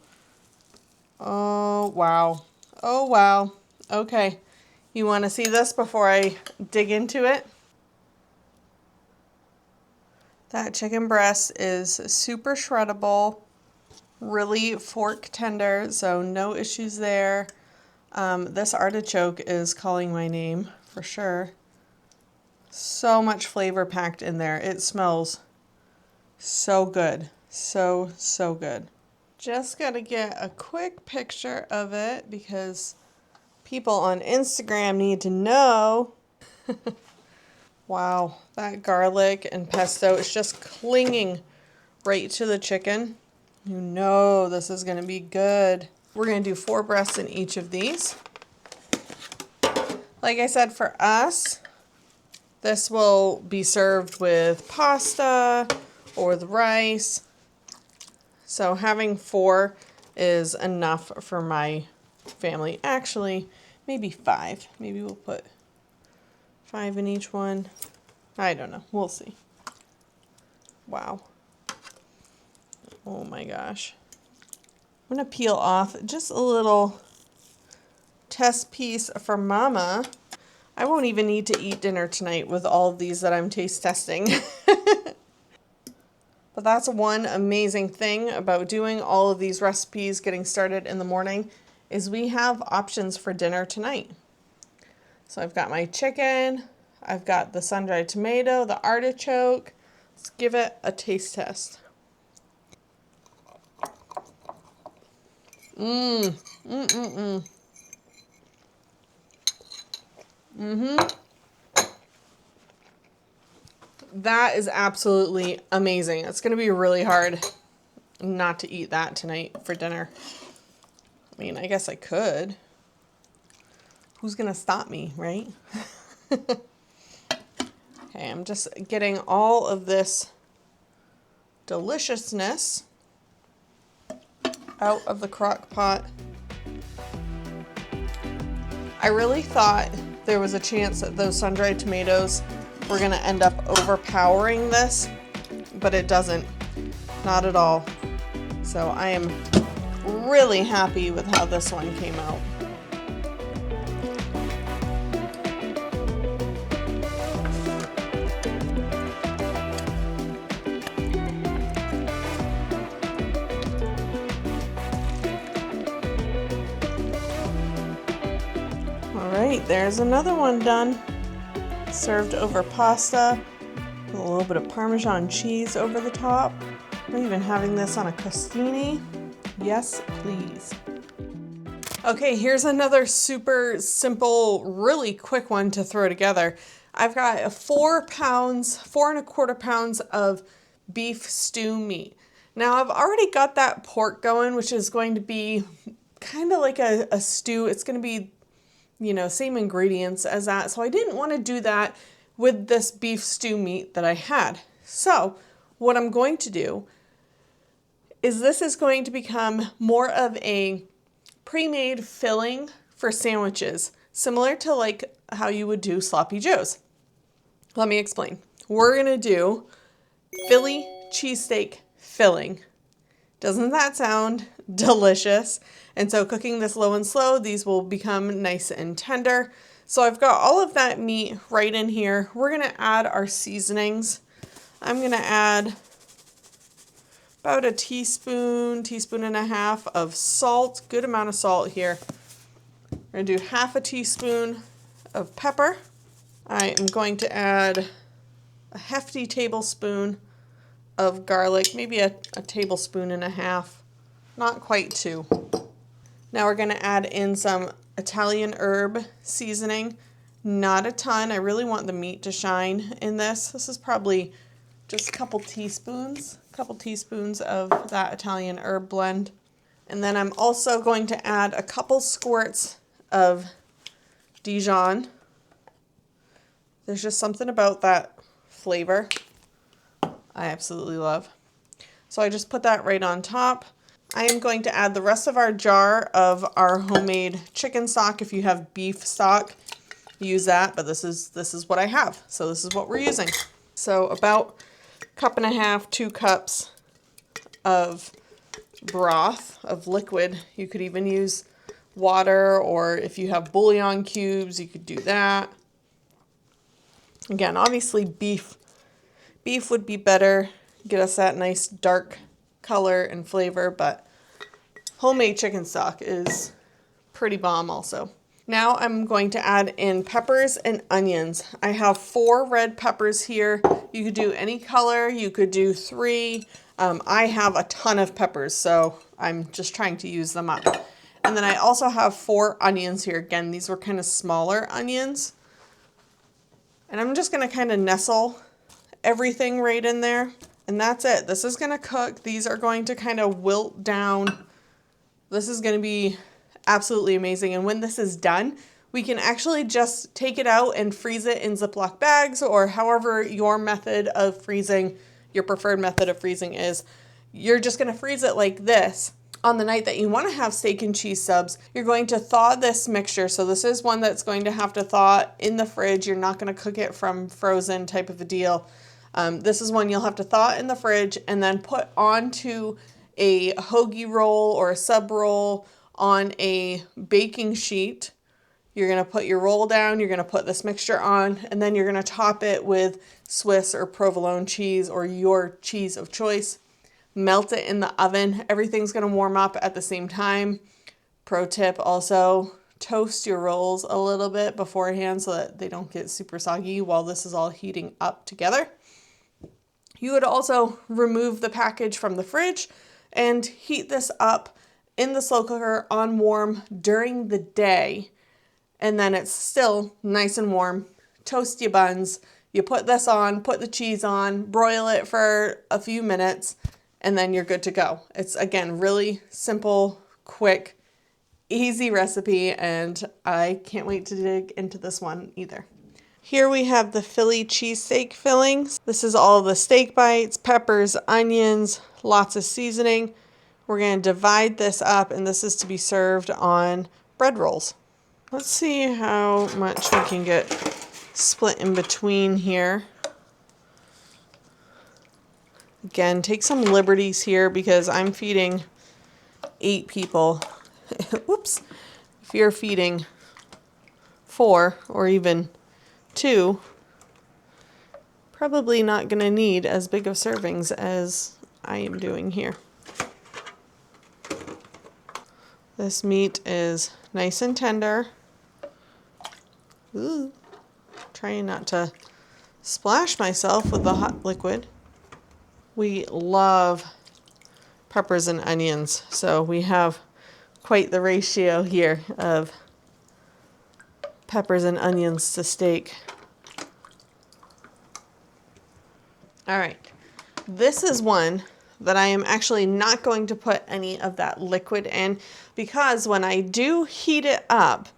Oh, wow. Oh, wow. Okay. You want to see this before I dig into it? That chicken breast is super shreddable, really fork tender, so no issues there. This artichoke is calling my name for sure. So much flavor packed in there. It smells so good. So good. Just gotta get a quick picture of it because people on Instagram need to know. Wow, that garlic and pesto is just clinging right to the chicken. You know this is going to be good. We're going to do 4 breasts in each of these. Like I said, for us, this will be served with pasta or the rice. So having 4 is enough for my family. Actually, maybe 5. Maybe we'll put 5 in each one. I don't know. We'll see. Wow. Oh my gosh. I'm going to peel off just a little test piece for Mama. I won't even need to eat dinner tonight with all of these that I'm taste testing. But that's one amazing thing about doing all of these recipes, getting started in the morning, is we have options for dinner tonight. So I've got my chicken, I've got the sun-dried tomato, the artichoke. Let's give it a taste test. That is absolutely amazing. It's going to be really hard not to eat that tonight for dinner. I mean, I guess I could. Who's going to stop me, right? Okay, I'm just getting all of this deliciousness out of the crock pot. I really thought there was a chance that those sun-dried tomatoes were going to end up overpowering this, but it doesn't. Not at all. So I am really happy with how this one came out. Alright, there's another one done. Served over pasta with a little bit of Parmesan cheese over the top. I'm even having this on a crostini. Yes, please. Okay, here's another super simple, really quick one to throw together. I've got 4 pounds, 4¼ pounds of beef stew meat. Now I've already got that pork going, which is going to be kind of like a stew. It's going to be, you know, same ingredients as that. So I didn't want to do that with this beef stew meat that I had. So what I'm going to do is this is going to become more of a pre-made filling for sandwiches, similar to like how you would do sloppy joes. Let me explain. We're going to do Philly cheesesteak filling. Doesn't that sound delicious? And so cooking this low and slow, these will become nice and tender. So I've got all of that meat right in here. We're going to add our seasonings. I'm going to add about a teaspoon, teaspoon and a half of salt. Good amount of salt here. We're gonna do half a teaspoon of pepper. I am going to add a hefty tablespoon of garlic, maybe a tablespoon and a half, not quite 2. Now we're gonna add in some Italian herb seasoning, not a ton. I really want the meat to shine in this. This is probably just a couple teaspoons of that Italian herb blend. And then I'm also going to add a couple squirts of Dijon. There's just something about that flavor I absolutely love. So I just put that right on top. I am going to add the rest of our jar of our homemade chicken stock. If you have beef stock, use that, but this is what I have. So this is what we're using. So about 1.5 cups, 2 cups of broth, of liquid. You could even use water, or if you have bouillon cubes, you could do that. Again, obviously beef would be better, get us that nice dark color and flavor, but homemade chicken stock is pretty bomb also. Now I'm going to add in peppers and onions. I have 4 red peppers here. You could do any color, you could do 3. I have a ton of peppers, so I'm just trying to use them up. And then I also have 4 onions here. Again, these were kind of smaller onions. And I'm just gonna kind of nestle everything right in there. And that's it. This is gonna cook. These are going to kind of wilt down. This is gonna be absolutely amazing. And when this is done, we can actually just take it out and freeze it in Ziploc bags, or however your method of freezing, your preferred method of freezing is. You're just gonna freeze it like this. On the night that you want to have steak and cheese subs, you're going to thaw this mixture. So this is one that's going to have to thaw in the fridge. You're not going to cook it from frozen type of a deal. This is one you'll have to thaw in the fridge and then put onto a hoagie roll or a sub roll on a baking sheet. You're going to put your roll down, you're going to put this mixture on, and then you're going to top it with Swiss or provolone cheese or your cheese of choice. Melt it in the oven. Everything's going to warm up at the same time. Pro tip also, toast your rolls a little bit beforehand so that they don't get super soggy while this is all heating up together. You would also remove the package from the fridge and heat this up in the slow cooker on warm during the day. And then it's still nice and warm. Toast your buns. You put this on, put the cheese on, broil it for a few minutes, and then you're good to go. It's, again, really simple, quick, easy recipe, and I can't wait to dig into this one either. Here we have the Philly cheesesteak fillings. This is all the steak bites, peppers, onions, lots of seasoning. We're going to divide this up, and this is to be served on bread rolls. Let's see how much we can get split in between here. Again, take some liberties here because I'm feeding 8 people. Whoops. If you're feeding 4 or even 2, probably not going to need as big of servings as I am doing here. This meat is nice and tender. Ooh. Trying not to splash myself with the hot liquid. We love peppers and onions, so we have quite the ratio here of peppers and onions to steak. All right, this is one that I am actually not going to put any of that liquid in because when I do heat it up,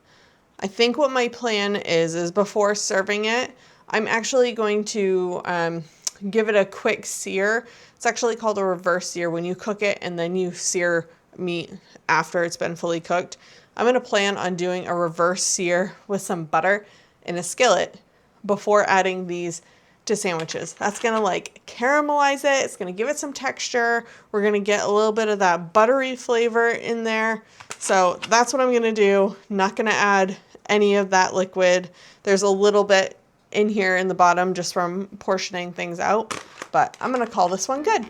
I think what my plan is before serving it, I'm actually going to give it a quick sear. It's actually called a reverse sear when you cook it and then you sear meat after it's been fully cooked. I'm going to plan on doing a reverse sear with some butter in a skillet before adding these to sandwiches. That's going to like caramelize it. It's going to give it some texture. We're going to get a little bit of that buttery flavor in there. So that's what I'm going to do. Not going to add any of that liquid. There's a little bit in here in the bottom just from portioning things out, but I'm going to call this one good.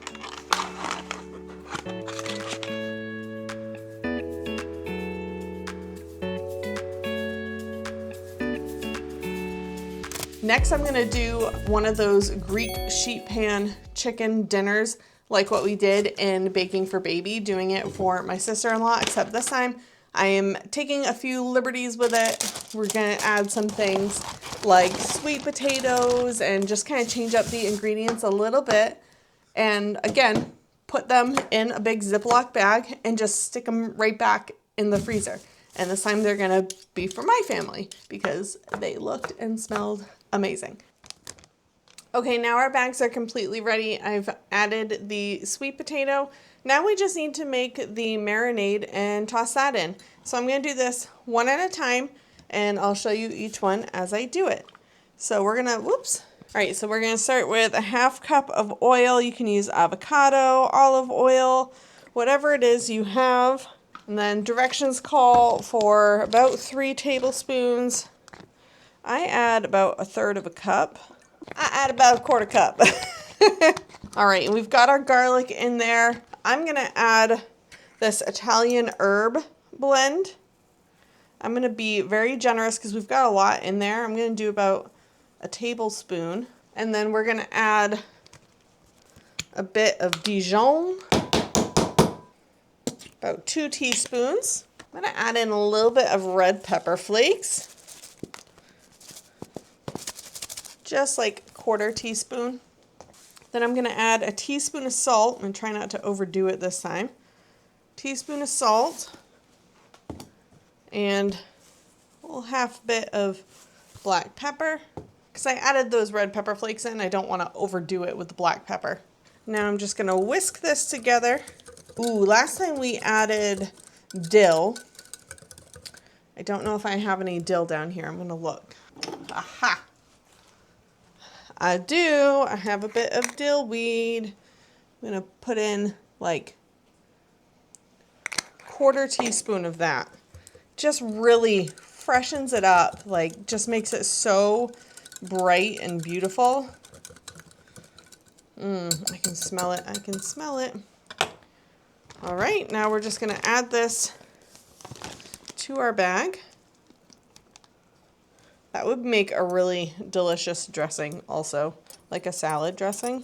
Next, I'm gonna do one of those Greek sheet pan chicken dinners like what we did in Baking for Baby, doing it for my sister-in-law, except this time I am taking a few liberties with it. We're gonna add some things like sweet potatoes and just kind of change up the ingredients a little bit. And again, put them in a big Ziploc bag and just stick them right back in the freezer. And this time they're gonna be for my family because they looked and smelled amazing. Okay, now our bags are completely ready. I've added the sweet potato. Now we just need to make the marinade and toss that in. So I'm gonna do this one at a time and I'll show you each one as I do it. So we're gonna, whoops. All right, so we're gonna start with a 1/2 cup of oil. You can use avocado, olive oil, whatever it is you have. And then directions call for about 3 tablespoons. I add about 1/3 cup. I add about 1/4 cup. All right, and we've got our garlic in there. I'm gonna add this Italian herb blend. I'm gonna be very generous because we've got a lot in there. I'm gonna do about a tablespoon. And then we're gonna add a bit of Dijon, about 2 teaspoons. I'm gonna add in a little bit of red pepper flakes. Just like 1/4 teaspoon. Then I'm gonna add a teaspoon of salt. I'm gonna try not to overdo it this time. Teaspoon of salt. And a little 1/2 bit of black pepper. Because I added those red pepper flakes in, I don't wanna overdo it with the black pepper. Now I'm just gonna whisk this together. Ooh, last time we added dill. I don't know if I have any dill down here. I'm gonna look. Aha! I do. I have a bit of dill weed. I'm gonna put in like 1/4 teaspoon of that. Just really freshens it up, like just makes it so bright and beautiful. I can smell it. I can smell it. All right, now we're just gonna add this to our bag. That would make a really delicious dressing also, like a salad dressing.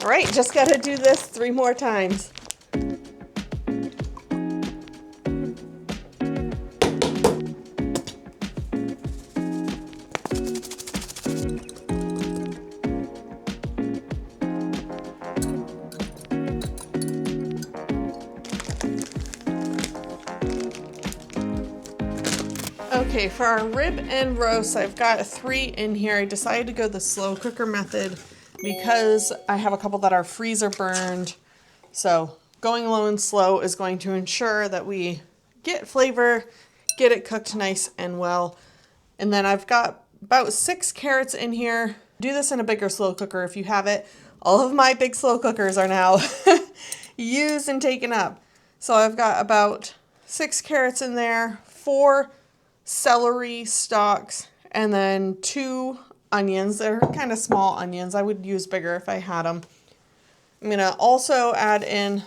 All right, just gotta do this 3 more times. Okay, for our rib and roast, I've got 3 in here. I decided to go the slow cooker method because I have a couple that are freezer burned. So going low and slow is going to ensure that we get flavor, get it cooked nice and well. And then I've got about 6 carrots in here. Do this in a bigger slow cooker if you have it. All of my big slow cookers are now used and taken up. So I've got about 6 carrots in there, 4 celery stalks, and then 2 onions. They're kind of small onions. I would use bigger if I had them. I'm gonna also add in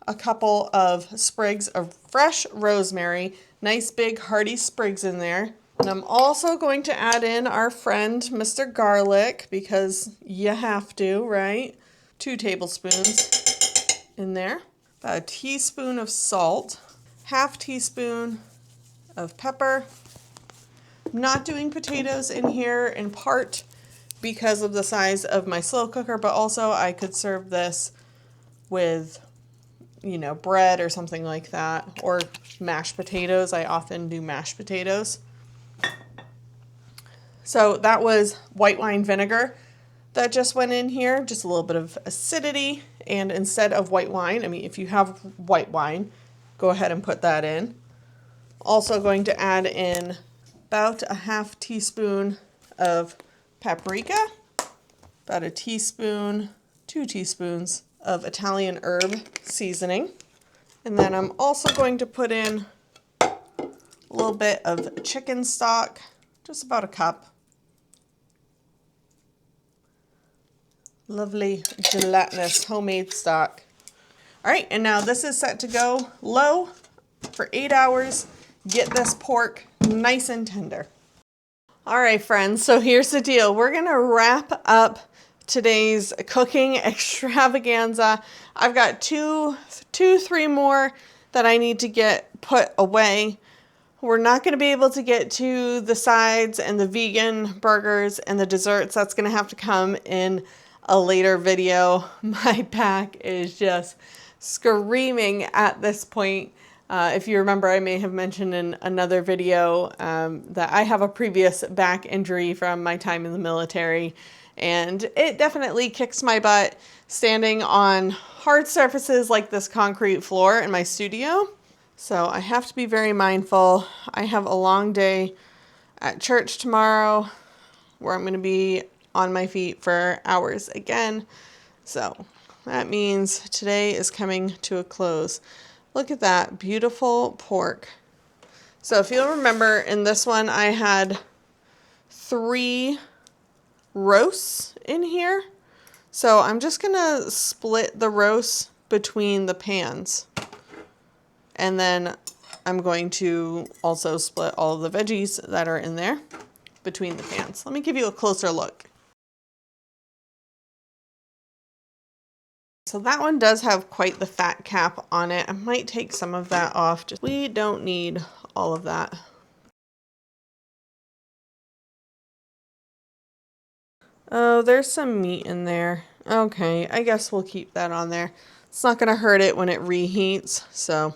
a couple of sprigs of fresh rosemary, nice big hearty sprigs in there. And I'm also going to add in our friend Mr. Garlic because you have to, right? 2 tablespoons in there. About a teaspoon of salt, 1/2 teaspoon of pepper. I'm not doing potatoes in here in part because of the size of my slow cooker, but also I could serve this with, you know, bread or something like that, or mashed potatoes. I often do mashed potatoes. So that was white wine vinegar that just went in here, just a little bit of acidity. And instead of white wine, I mean, if you have white wine, go ahead and put that in. Also going to add in about a 1/2 teaspoon of paprika, about a teaspoon, 2 teaspoons of Italian herb seasoning. And then I'm also going to put in a little bit of chicken stock, just about a cup. Lovely gelatinous homemade stock. All right, and now this is set to go low for 8 hours. Get this pork nice and tender. All right, friends, so here's the deal. We're gonna wrap up today's cooking extravaganza. I've got three more that I need to get put away. We're not going to be able to get to the sides and the vegan burgers and the desserts. That's going to have to come in a later video. My back is just screaming at this point. If you remember, I may have mentioned in another video that I have a previous back injury from my time in the military, and it definitely kicks my butt standing on hard surfaces like this concrete floor in my studio. So I have to be very mindful. I have a long day at church tomorrow where I'm going to be on my feet for hours again. So that means today is coming to a close. Look at that beautiful pork. So if you'll remember, in this one I had 3 roasts in here. So I'm just gonna split the roasts between the pans. And then I'm going to also split all of the veggies that are in there between the pans. Let me give you a closer look. So that one does have quite the fat cap on it. I might take some of that off. We don't need all of that. Oh, there's some meat in there. Okay, I guess we'll keep that on there. It's not gonna hurt it when it reheats, so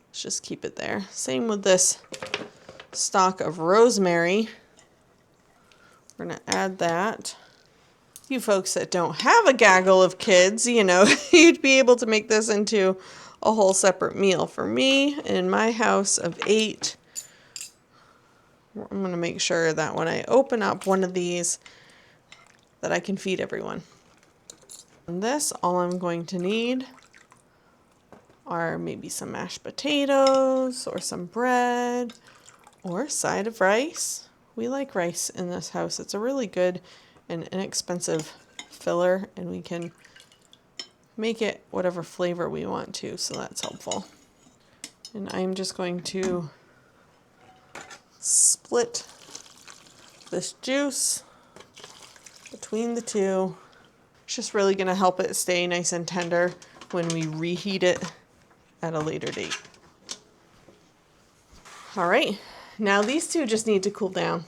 let's just keep it there. Same with this stalk of rosemary. We're gonna add that. You folks that don't have a gaggle of kids, you know, you'd be able to make this into a whole separate meal. For me, in my house of 8, I'm gonna make sure that when I open up one of these, that I can feed everyone. And this, all I'm going to need are maybe some mashed potatoes or some bread or a side of rice. We like rice in this house. It's a really good and inexpensive filler, and we can make it whatever flavor we want to, so that's helpful. And I'm just going to split this juice between the two. It's just really going to help it stay nice and tender when we reheat it at a later date. All right, now these two just need to cool down.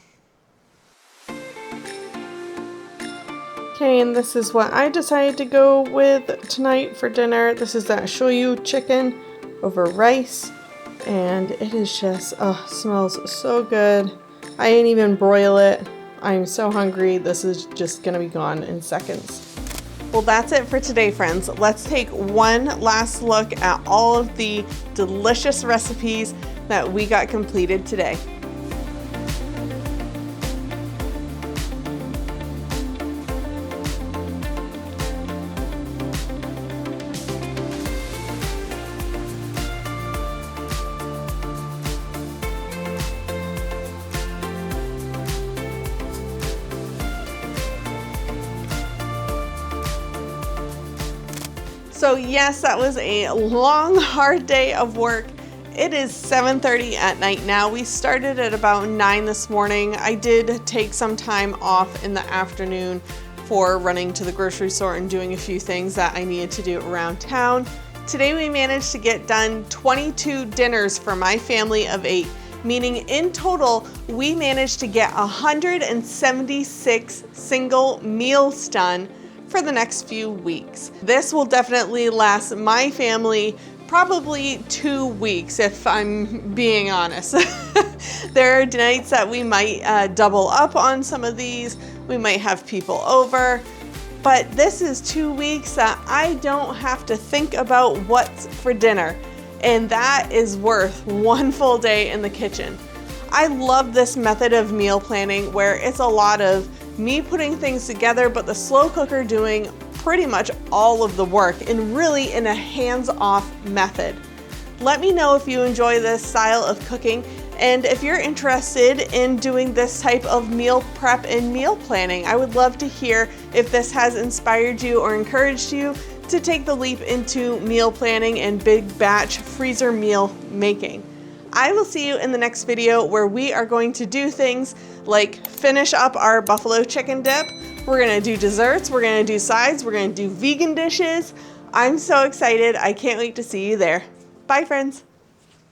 Okay, and this is what I decided to go with tonight for dinner. This is that shoyu chicken over rice, and it is just, smells so good. I didn't even broil it. I'm so hungry. This is just gonna be gone in seconds. Well, that's it for today, friends. Let's take one last look at all of the delicious recipes that we got completed today. So yes, that was a long, hard day of work. It is 7:30 at night now. We started at about 9 this morning. I did take some time off in the afternoon for running to the grocery store and doing a few things that I needed to do around town. Today we managed to get done 22 dinners for my family of 8, meaning in total we managed to get 176 single meals done for the next few weeks. This will definitely last my family probably 2 weeks, if I'm being honest. There are nights that we might double up on some of these. We might have people over, but this is 2 weeks that I don't have to think about what's for dinner, and that is worth one full day in the kitchen. I love this method of meal planning where it's a lot of me putting things together, but the slow cooker doing pretty much all of the work, and really in a hands-off method. Let me know if you enjoy this style of cooking, and if you're interested in doing this type of meal prep and meal planning. I would love to hear if this has inspired you or encouraged you to take the leap into meal planning and big batch freezer meal making. I will see you in the next video where we are going to do things like finish up our buffalo chicken dip. We're gonna do desserts, we're gonna do sides, we're gonna do vegan dishes. I'm so excited. I can't wait to see you there. Bye, friends.